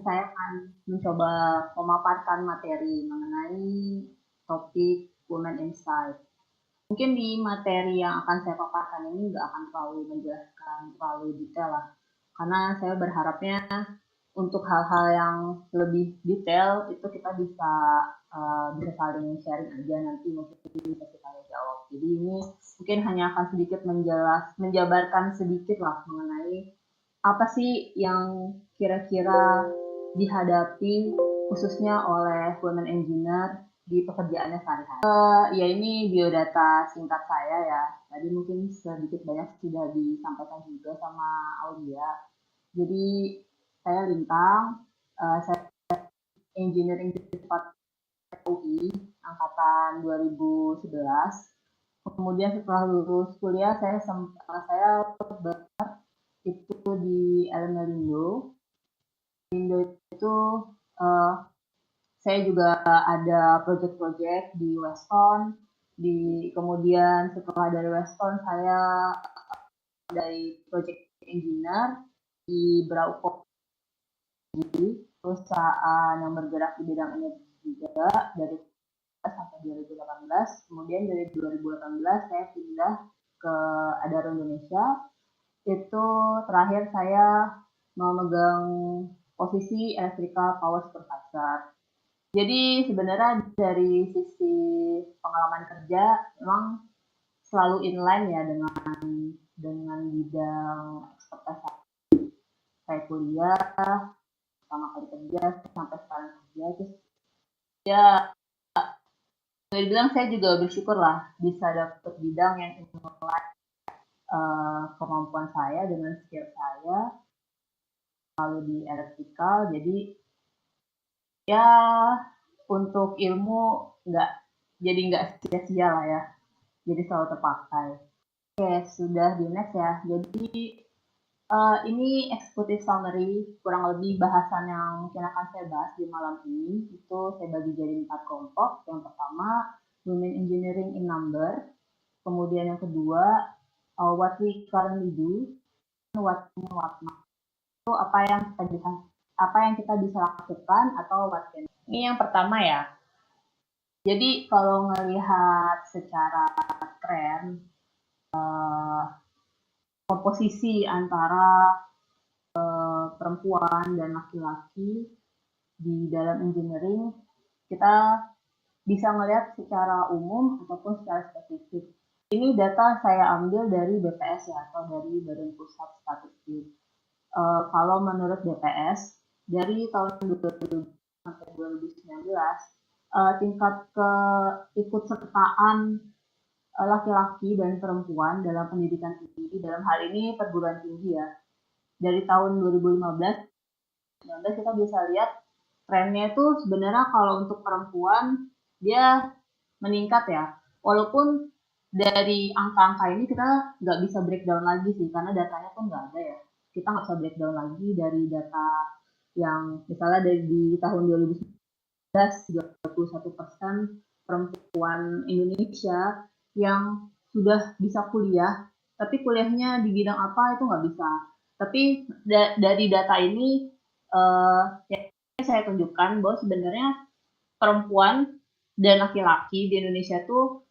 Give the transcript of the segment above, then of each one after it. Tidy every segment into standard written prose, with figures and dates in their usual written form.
saya akan mencoba memaparkan materi mengenai topik Women Insight. Mungkin di materi yang akan saya paparkan ini nggak akan terlalu menjelaskan terlalu detail lah, karena saya berharapnya untuk hal-hal yang lebih detail itu kita bisa saling sharing aja nanti mungkin bisa kita jawab. Jadi ini mungkin hanya akan sedikit menjabarkan sedikit lah mengenai apa sih yang kira-kira dihadapi khususnya oleh women engineer di pekerjaannya sehari-hari. Ya ini biodata singkat saya ya. Tadi mungkin sedikit banyak sudah disampaikan juga sama Aulia. Jadi saya Lintang, saya engineering department UI angkatan 2011. Kemudian setelah lulus kuliah saya itu di Elmelindo. Indo itu uh, saya juga ada project-project di Weston. Kemudian setelah dari Weston saya dari project engineer di Brauco, perusahaan yang bergerak di bidang energi juga dari sampai 2018. Kemudian dari 2018 saya pindah ke Adaro Indonesia. Itu terakhir saya memegang posisi electrical power supervisor. Jadi sebenarnya dari sisi pengalaman kerja memang selalu inline ya dengan bidang ekspertise saya kuliah, pertama kali kerja sampai sekarang kerja. Terus ya boleh dibilang saya juga bersyukur lah bisa dapet bidang yang inline kemampuan saya dengan skill saya lalu di elektrikal. Jadi ya untuk ilmu nggak nggak sia-sia lah ya, jadi selalu terpakai. Oke, sudah di next ya. Jadi ini executive summary, kurang lebih bahasan yang mungkin akan saya bahas di malam ini itu saya bagi jadi 4 kelompok. Yang pertama women engineering in number, kemudian yang kedua what we currently do, what not. Itu apa yang kita bisa lakukan atau what can. Ini yang pertama ya. Jadi kalau ngelihat secara tren komposisi antara perempuan dan laki-laki di dalam engineering, kita bisa melihat secara umum ataupun secara spesifik. Ini data saya ambil dari BPS ya, atau dari Badan Pusat Statistik. Kalau menurut BPS, dari tahun 2000 sampai 2019, tingkat keikutsertaan laki-laki dan perempuan dalam pendidikan tinggi, dalam hal ini perguruan tinggi ya, dari tahun 2015 kita bisa lihat trennya itu sebenarnya kalau untuk perempuan dia meningkat ya, walaupun dari angka-angka ini kita nggak bisa breakdown lagi sih karena datanya pun nggak ada ya, kita nggak bisa breakdown lagi dari data yang misalnya dari di tahun 2019 31% perempuan Indonesia yang sudah bisa kuliah, tapi kuliahnya di bidang apa itu nggak bisa. Tapi dari data ini yang saya tunjukkan bahwa sebenarnya perempuan dan laki-laki di Indonesia tuh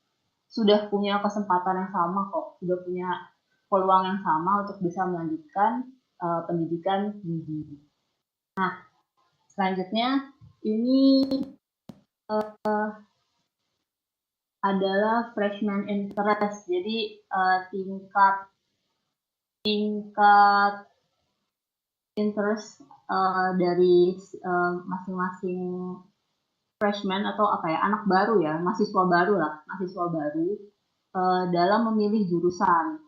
sudah punya kesempatan yang sama kok, sudah punya peluang yang sama untuk bisa melanjutkan pendidikan tinggi. Nah, selanjutnya ini adalah freshman interest. Jadi tingkat interest dari masing-masing freshman atau apa ya, anak baru ya, mahasiswa baru dalam memilih jurusan.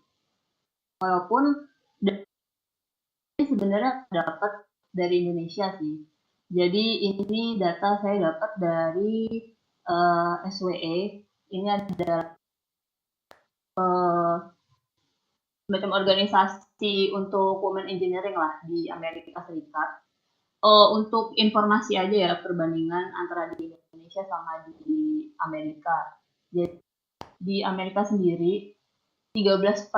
Walaupun ini sebenarnya dapat dari Indonesia sih. Jadi ini data saya dapat dari SWE. Ini ada semacam organisasi untuk women engineering lah di Amerika Serikat. Untuk informasi aja ya, perbandingan antara di Indonesia sama di Amerika. Jadi di Amerika sendiri 13%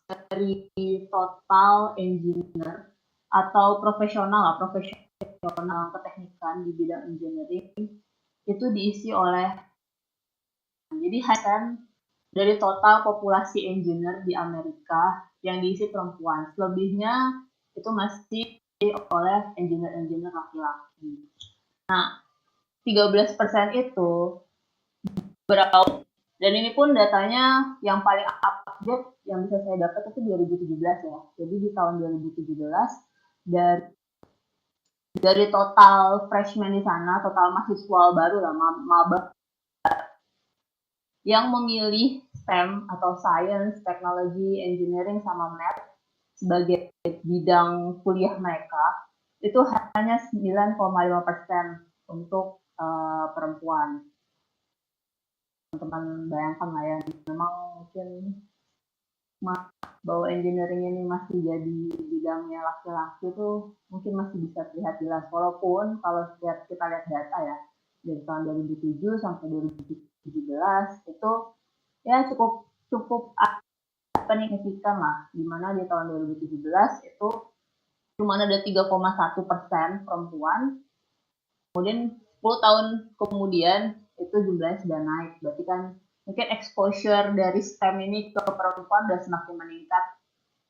dari total engineer atau profesional keteknikan di bidang engineering itu diisi oleh, jadi kan dari total populasi engineer di Amerika yang diisi perempuan, selebihnya itu masih oleh engineer-engineer laki-laki. Nah, 13% itu berapa, dan ini pun datanya yang paling update yang bisa saya dapat itu 2017 ya. Jadi di tahun 2017 dari total freshman di sana, total mahasiswa baru lah, maba yang memilih STEM atau Science, Technology, Engineering, sama Math sebagai bidang kuliah mereka, itu hanya 9,5% untuk perempuan. Teman-teman bayangkan lah ya, memang mungkin bahwa engineering ini masih jadi bidangnya laki-laki itu mungkin masih bisa terlihat jelas, walaupun kalau kita lihat data ya dari tahun 2007 sampai 2017 itu ya cukup signifikan lah, dimana di tahun 2017 itu cuma ada 3,1% perempuan, kemudian 10 tahun kemudian itu jumlahnya sudah naik, berarti kan mungkin exposure dari STEM ini ke perempuan sudah semakin meningkat,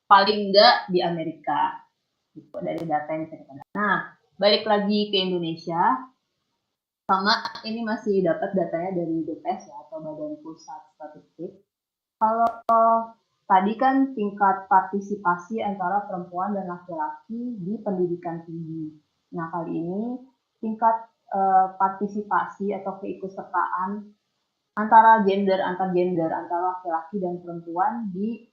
paling enggak di Amerika gitu, dari data yang saya dapat. Nah, balik lagi ke Indonesia, sama ini masih dapat datanya dari BPS ya, atau Badan Pusat Statistik. Kalau tadi kan tingkat partisipasi antara perempuan dan laki-laki di pendidikan tinggi. Nah, kali ini tingkat partisipasi atau keikutsertaan antar gender, antara laki-laki dan perempuan di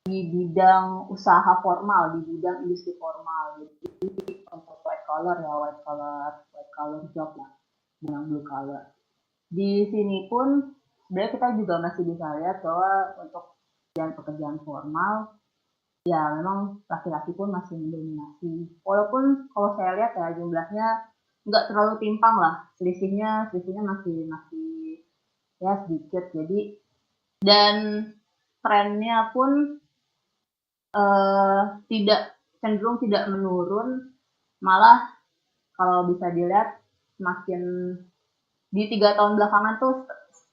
bidang usaha formal, di bidang industri formal. Jadi untuk white collar job lah, dengan blue collar. Di sini pun sebenarnya kita juga masih bisa lihat bahwa untuk pekerjaan formal, ya memang laki-laki pun masih mendominasi. Walaupun kalau saya lihat ya jumlahnya nggak terlalu timpang lah, selisihnya masih ya sedikit. Jadi dan trennya pun cenderung tidak menurun, malah kalau bisa dilihat semakin di 3 tahun belakangan tuh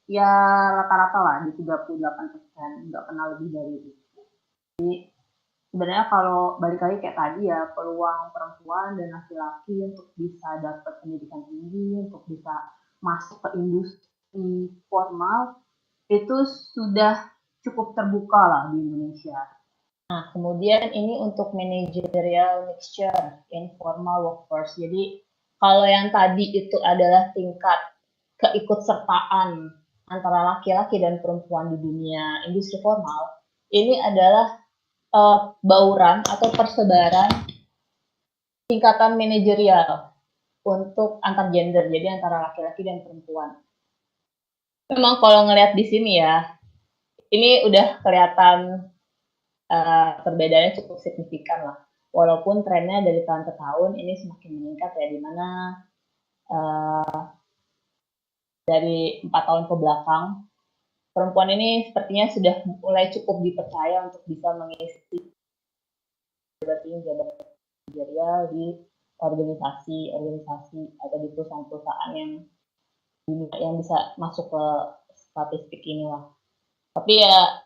ya rata-rata lah di 38%, nggak pernah lebih dari itu. Jadi sebenarnya kalau balik lagi kayak tadi ya, peluang perempuan dan laki-laki untuk bisa dapat pendidikan tinggi, untuk bisa masuk ke industri formal itu sudah cukup terbuka lah di Indonesia. Nah, kemudian ini untuk managerial mixture informal workforce. Jadi kalau yang tadi itu adalah tingkat keikutsertaan antara laki-laki dan perempuan di dunia industri formal, ini adalah bauran atau persebaran tingkatan manajerial untuk antar gender, jadi antara laki-laki dan perempuan. Memang kalau ngelihat di sini ya, ini udah kelihatan perbedaannya cukup signifikan lah. Walaupun trennya dari tahun ke tahun ini semakin meningkat ya, di mana dari 4 tahun ke belakang perempuan ini sepertinya sudah mulai cukup dipercaya untuk bisa mengisi jabatan manajerial di organisasi atau di perusahaan-perusahaan yang bisa masuk ke statistik inilah. Tapi ya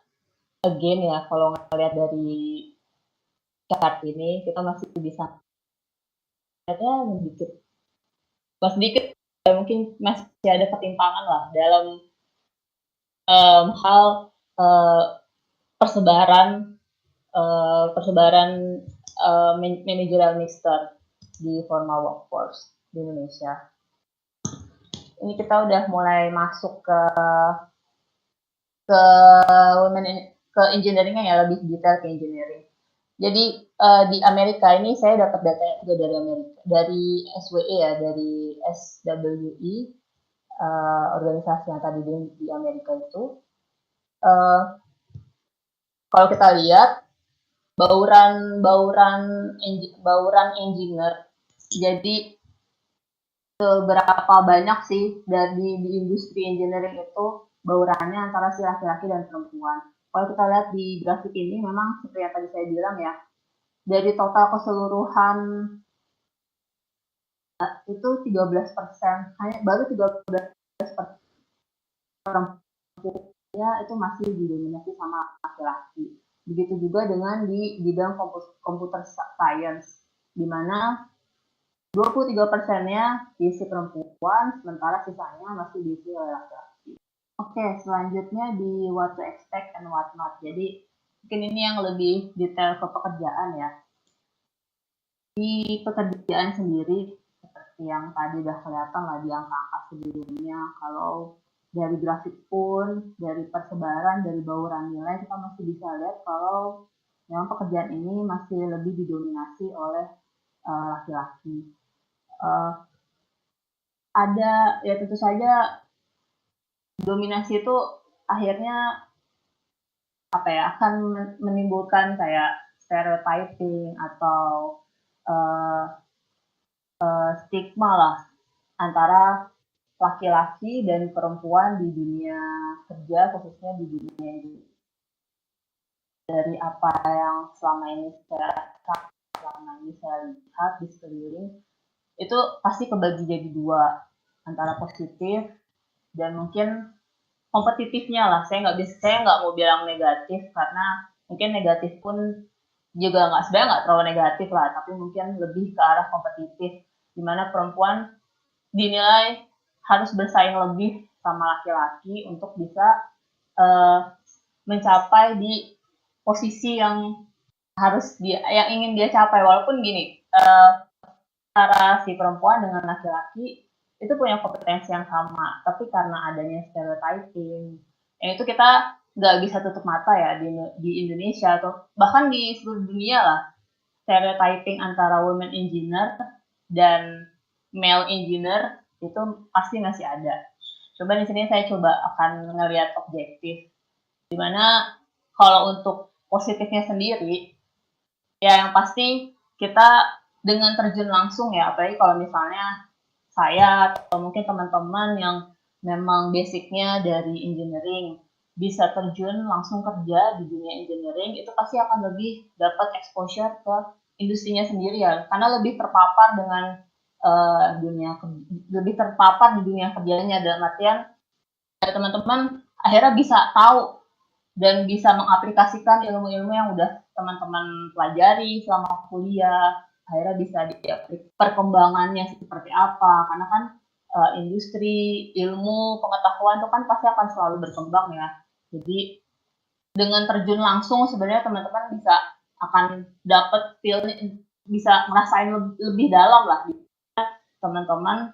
again ya, kalau ngelihat dari chart ini kita masih bisa lihatnya sedikit ya, mungkin masih ada ketimpangan lah dalam hal persebaran managerial mixture di formal workforce di Indonesia. Ini kita udah mulai masuk ke engineering-nya ya, lebih detail ke engineering. Jadi di Amerika ini saya dapat datanya juga dari Amerika, dari SWE ya, dari SWE, organisasi yang tadi di Amerika itu. Kalau kita lihat bauran engineer, jadi seberapa banyak sih dari di industri engineering itu baurannya antara si laki-laki dan perempuan. Kalau kita lihat di grafik ini memang seperti yang tadi saya bilang ya, dari total keseluruhan itu 13%, baru 13% perempuannya itu masih didominasi sama laki-laki. Begitu juga dengan di bidang computer science, di mana 23%-nya diisi perempuan, sementara sisanya masih diisi oleh laki-laki. Oke, selanjutnya di what to expect and what not. Jadi mungkin ini yang lebih detail ke pekerjaan ya. Di pekerjaan sendiri, seperti yang tadi udah kelihatan lah di angka-angka sebelumnya, kalau dari grafik pun, dari persebaran, dari bauran nilai, kita masih bisa lihat kalau memang pekerjaan ini masih lebih didominasi oleh laki-laki. Ada, ya tentu saja dominasi itu akhirnya apa ya, akan menimbulkan kayak stereotyping atau stigma lah antara laki-laki dan perempuan di dunia kerja, khususnya di dunia ini. Dari apa yang selama ini saya lihat di sekeliling, itu pasti kebagi jadi dua, antara positif dan mungkin kompetitifnya lah. Saya nggak mau bilang negatif, karena mungkin negatif pun juga sebenarnya nggak terlalu negatif lah, tapi mungkin lebih ke arah kompetitif, di mana perempuan dinilai harus bersaing lebih sama laki-laki untuk bisa mencapai di posisi yang yang ingin dia capai. Walaupun gini, antara si perempuan dengan laki-laki itu punya kompetensi yang sama, tapi karena adanya stereotyping, yang itu kita nggak bisa tutup mata ya di Indonesia atau bahkan di seluruh dunia lah, stereotyping antara women engineer dan male engineer itu pasti masih ada. Coba di sini saya akan ngelihat objektif, dimana kalau untuk positifnya sendiri, ya yang pasti kita dengan terjun langsung ya, apalagi kalau misalnya saya atau mungkin teman-teman yang memang basicnya dari engineering, bisa terjun langsung kerja di dunia engineering, itu pasti akan lebih dapat exposure ke industrinya sendiri ya, karena lebih terpapar dengan lebih terpapar di dunia kerjanya, dalam artian teman-teman akhirnya bisa tahu dan bisa mengaplikasikan ilmu-ilmu yang udah teman-teman pelajari selama kuliah, akhirnya bisa perkembangannya seperti apa, karena kan industri, ilmu, pengetahuan itu kan pasti akan selalu berkembang ya. Jadi dengan terjun langsung sebenarnya teman-teman akan dapat feel, bisa ngerasain lebih dalam lah. Teman-teman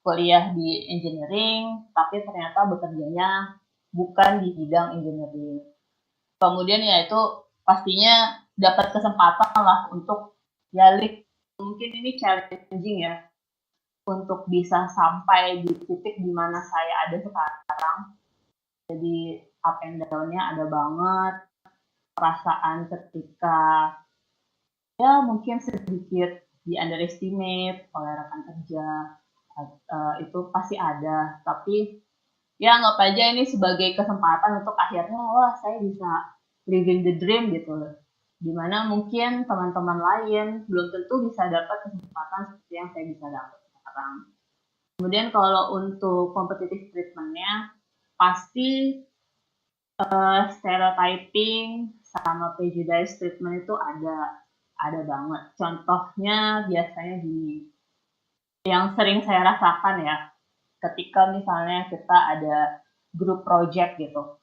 kuliah di engineering, tapi ternyata bekerjanya bukan di bidang engineering. Kemudian ya itu pastinya dapat kesempatan lah untuk mungkin ini challenging ya, untuk bisa sampai di titik di mana saya ada sekarang. Jadi up and down-nya ada banget, perasaan ketika ya mungkin sedikit di underestimate oleh rekan kerja, itu pasti ada, tapi ya anggap aja ini sebagai kesempatan untuk akhirnya wah saya bisa living the dream gitu, dimana mungkin teman-teman lain belum tentu bisa dapat kesempatan seperti yang saya bisa dapat sekarang. Kemudian kalau untuk competitive treatment-nya, pasti stereotyping sama prejudice treatment itu ada banget. Contohnya biasanya gini, yang sering saya rasakan ya, ketika misalnya kita ada grup project gitu,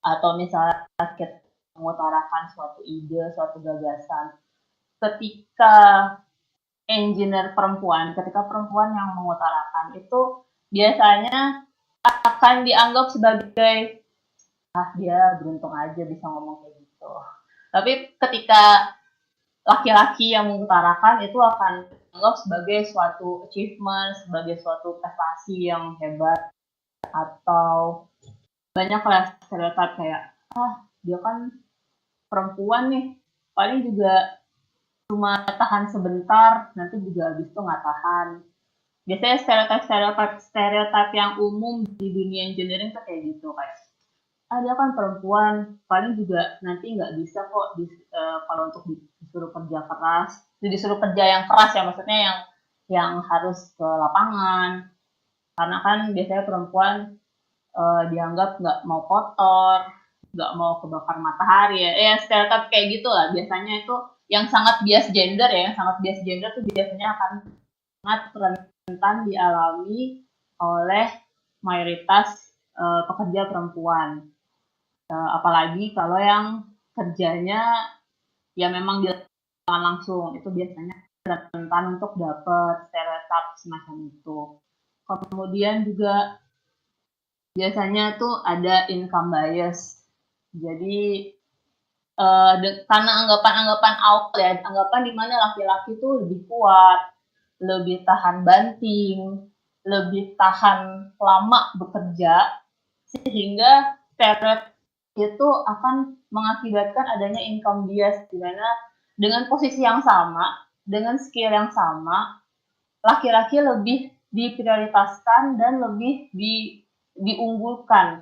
atau misalnya kita mengutarakan suatu ide, suatu gagasan, ketika ketika perempuan yang mengutarakan itu biasanya akan dianggap sebagai dia beruntung aja bisa ngomong kayak gitu. Tapi ketika laki-laki yang mengutarakan itu akan dianggap sebagai suatu achievement, sebagai suatu prestasi yang hebat, atau banyak lah stereotip kayak dia kan perempuan nih, paling juga cuma tahan sebentar, nanti juga habis itu nggak tahan. Biasanya stereotip yang umum di dunia engineering tuh kayak gitu, kayak dia kan perempuan, paling juga nanti nggak bisa kok kalau untuk disuruh kerja keras, disuruh kerja yang keras ya, maksudnya yang yang harus ke lapangan, karena kan biasanya perempuan dianggap nggak mau kotor, nggak mau kebakar matahari ya stereotip kayak gitu lah. Biasanya itu yang sangat bias gender ya, yang sangat bias gender tuh biasanya akan sangat rentan dialami oleh mayoritas pekerja perempuan. Apalagi kalau yang kerjanya ya memang di lapangan langsung, itu biasanya rentan untuk dapat stereotip semacam itu. Kemudian juga biasanya tuh ada income bias. Jadi karena anggapan-anggapan awal ya, anggapan di mana laki-laki tuh lebih kuat, lebih tahan banting, lebih tahan lama bekerja, sehingga stereotip itu akan mengakibatkan adanya income bias, di mana dengan posisi yang sama, dengan skill yang sama, laki-laki lebih diprioritaskan dan lebih diunggulkan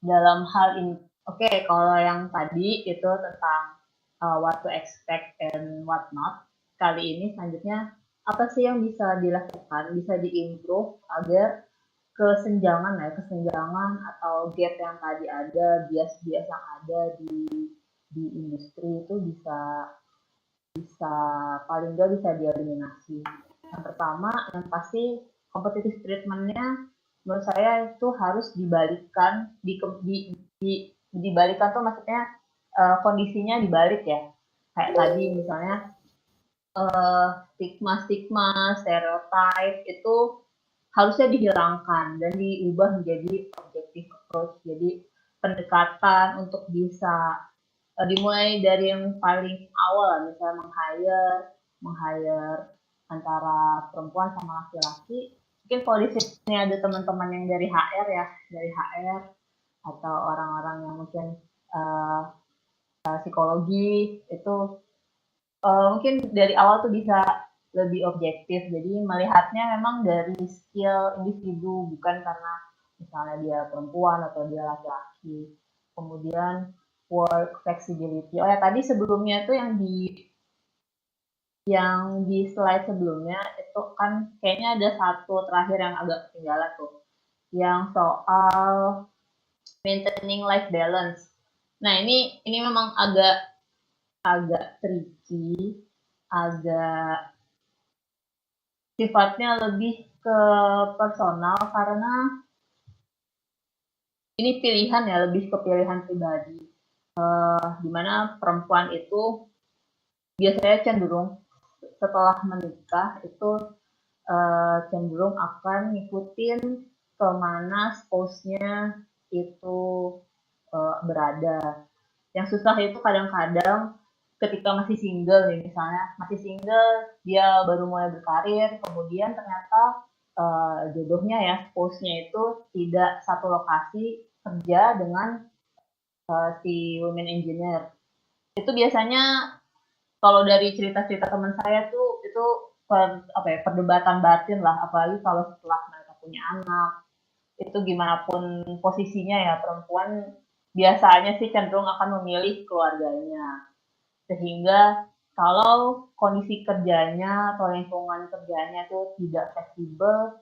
dalam hal ini. Oke, kalau yang tadi itu tentang what to expect and what not. Kali ini selanjutnya apa sih yang bisa dilakukan, bisa diimprove agar kesenjangan atau gap yang tadi ada, bias-bias yang ada di industri itu bisa bisa paling nggak bisa dieliminasi. Yang pertama, yang pasti competitive treatment-nya menurut saya itu harus dibalikkan, dibalikan tuh maksudnya kondisinya dibalik ya. Kayak tadi misalnya stigma-stigma, stereotype itu harusnya dihilangkan dan diubah menjadi objective approach. Jadi pendekatan untuk bisa dimulai dari yang paling awal, misalnya meng-hire antara perempuan sama laki-laki. Mungkin kalau di sini ada teman-teman yang dari HR ya, dari HR atau orang-orang yang mungkin uh, psikologi itu mungkin dari awal tuh bisa lebih objektif. Jadi melihatnya memang dari skill individu, bukan karena misalnya dia perempuan atau dia laki-laki. Kemudian work flexibility. Oh ya, tadi sebelumnya tuh yang di slide sebelumnya itu kan kayaknya ada satu terakhir yang agak ketinggalan tuh, yang soal maintaining life balance. Nah, ini memang agak tricky, agak sifatnya lebih ke personal karena ini pilihan ya, lebih ke pilihan pribadi. Dimana perempuan itu biasanya cenderung setelah menikah itu cenderung akan ngikutin kemana spouse-nya itu berada. Yang susah itu kadang-kadang ketika masih single nih, misalnya masih single, dia baru mulai berkarir, kemudian ternyata jodohnya ya, spouse-nya itu tidak satu lokasi kerja dengan si women engineer. Itu biasanya kalau dari cerita-cerita teman saya tuh itu perdebatan batin lah, apalagi kalau setelah mereka punya anak. Itu gimana pun posisinya ya, perempuan biasanya sih cenderung akan memilih keluarganya. Sehingga kalau kondisi kerjanya atau lingkungan kerjanya itu tidak fleksibel,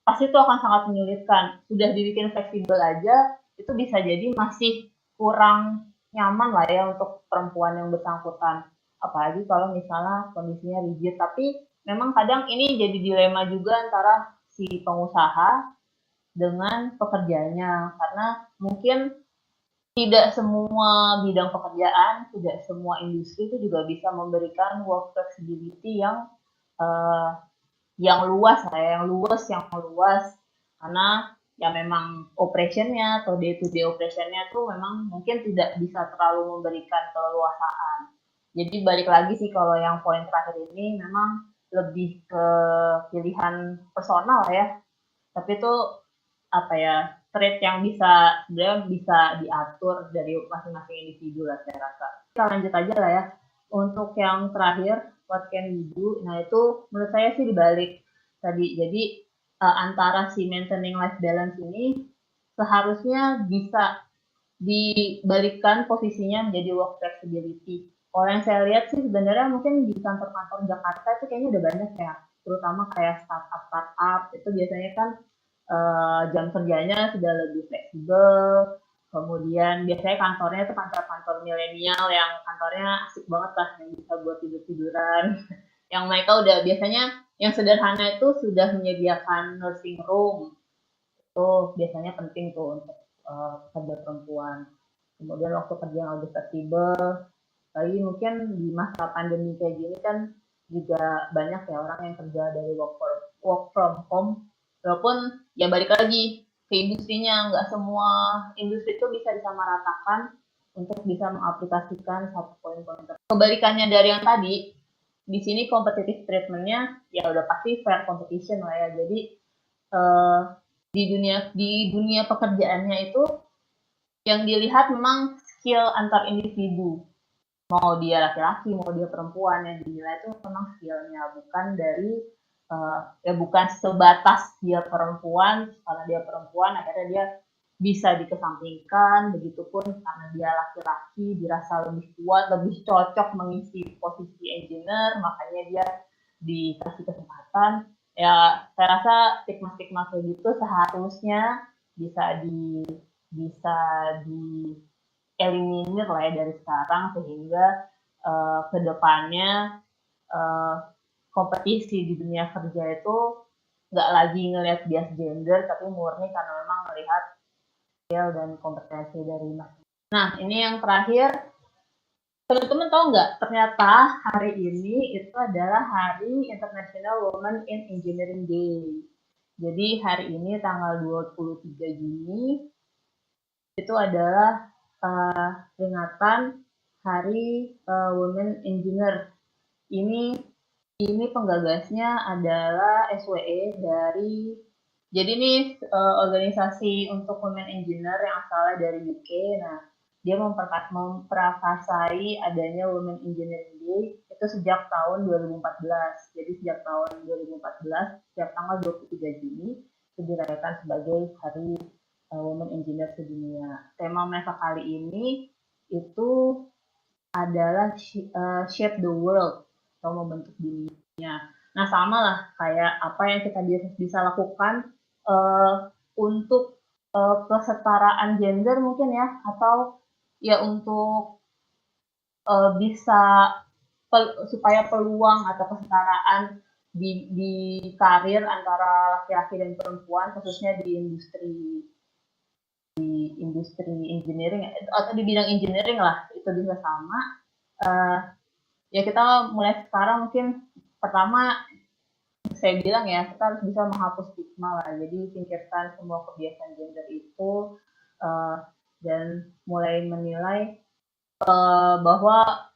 pasti itu akan sangat menyulitkan. Sudah dibikin fleksibel aja, itu bisa jadi masih kurang nyaman lah ya untuk perempuan yang bersangkutan. Apalagi kalau misalnya kondisinya rigid. Tapi memang kadang ini jadi dilema juga antara si pengusaha dengan pekerjanya. Karena mungkin tidak semua bidang pekerjaan, tidak semua industri itu juga bisa memberikan work flexibility yang luas ya, yang luas, karena ya memang operationnya atau day to day operationnya tuh memang mungkin tidak bisa terlalu memberikan keleluasaan. Jadi balik lagi sih kalau yang poin terakhir ini memang lebih ke pilihan personal ya, tapi itu apa ya, trait yang bisa sebenarnya bisa diatur dari masing-masing individu lah saya rasa. Kita lanjut aja lah ya. Untuk yang terakhir, what can we do? Nah itu menurut saya sih dibalik tadi. Jadi antara si maintaining life balance ini seharusnya bisa dibalikkan posisinya menjadi work flexibility. Kalau yang saya lihat sih sebenarnya mungkin di kantor-kantor Jakarta itu kayaknya udah banyak ya terutama kayak startup itu biasanya kan jam kerjanya sudah lebih fleksibel. Kemudian biasanya kantornya itu kantor-kantor milenial yang kantornya asik banget lah, yang bisa buat tidur-tiduran. Yang mereka udah biasanya yang sederhana itu sudah menyediakan nursing room. Itu biasanya penting tuh untuk pekerja perempuan. Kemudian waktu kerja yang lebih fleksibel, lagi mungkin di masa pandemi kayak gini kan juga banyak ya orang yang kerja dari work from home, walaupun ya balik lagi ke industrinya, nggak semua industri itu bisa disamaratakan untuk bisa mengaplikasikan satu poin-poin tertentu. Kebalikannya dari yang tadi, di sini competitive treatmentnya ya udah pasti fair competition lah ya. Jadi eh, di dunia pekerjaannya itu yang dilihat memang skill antar individu, mau dia laki-laki mau dia perempuan, yang dinilai itu memang skillnya, bukan dari ya bukan sebatas dia perempuan, karena dia perempuan akhirnya dia bisa dikesampingkan, begitupun karena dia laki-laki dirasa lebih kuat lebih cocok mengisi posisi engineer makanya dia dikasih kesempatan. Ya saya rasa stigma-stigma kayak gitu seharusnya bisa bisa di eliminir lah ya dari sekarang, sehingga kedepannya uh, kompetisi di dunia kerja itu nggak lagi ngelihat bias gender, tapi murni karena memang melihat skill dan kompetensi dari masing-masing. Nah, ini yang terakhir, teman-teman tahu nggak, ternyata hari ini itu adalah Hari International Women in Engineering Day. Jadi hari ini tanggal 23 Juni itu adalah peringatan Hari Women Engineer. Ini penggagasnya adalah SWE dari, jadi ini organisasi untuk women engineer yang asalnya dari UK. Nah, dia memperakasai adanya Women Engineering Day itu sejak tahun 2014. Jadi sejak tahun 2014, setiap tanggal 23 Juni itu dirayakan sebagai Hari Women Engineer sedunia. Tema mereka kali ini itu adalah Shape the World atau membentuk dunia. Nah, sama lah kayak apa yang kita bisa lakukan untuk kesetaraan gender mungkin ya, atau ya untuk bisa supaya peluang atau kesetaraan di karir antara laki-laki dan perempuan, khususnya di industri engineering atau di bidang engineering lah, itu bisa sama. Ya kita mulai sekarang mungkin pertama saya bilang ya, kita harus bisa menghapus stigma lah. Jadi singkirkan semua kebiasaan gender itu dan mulai menilai bahwa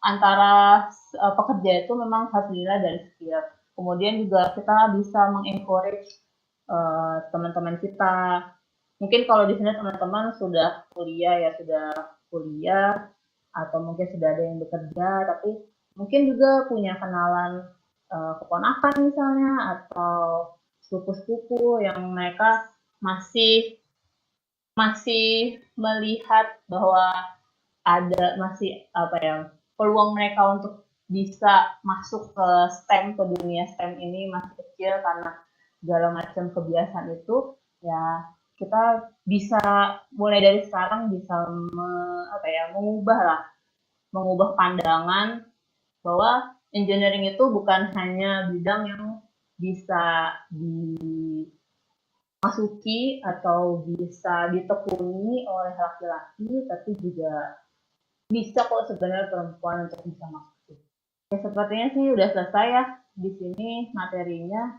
antara pekerja itu memang harus dinilai dari skill. Kemudian juga kita bisa mengencourage teman-teman kita. Mungkin kalau di sini teman-teman sudah kuliah atau mungkin sudah ada yang bekerja, tapi mungkin juga punya kenalan keponakan misalnya atau sepupu-sepupu yang mereka masih melihat bahwa masih apa ya, peluang mereka untuk bisa masuk ke STEM, ke dunia STEM ini masih kecil karena segala macam kebiasaan itu. Ya kita bisa mulai dari sekarang bisa mengubah pandangan bahwa engineering itu bukan hanya bidang yang bisa dimasuki atau bisa ditekuni oleh laki-laki, tapi juga bisa kok sebenarnya perempuan untuk bisa masuk. Ya sepertinya sih udah selesai ya di sini materinya.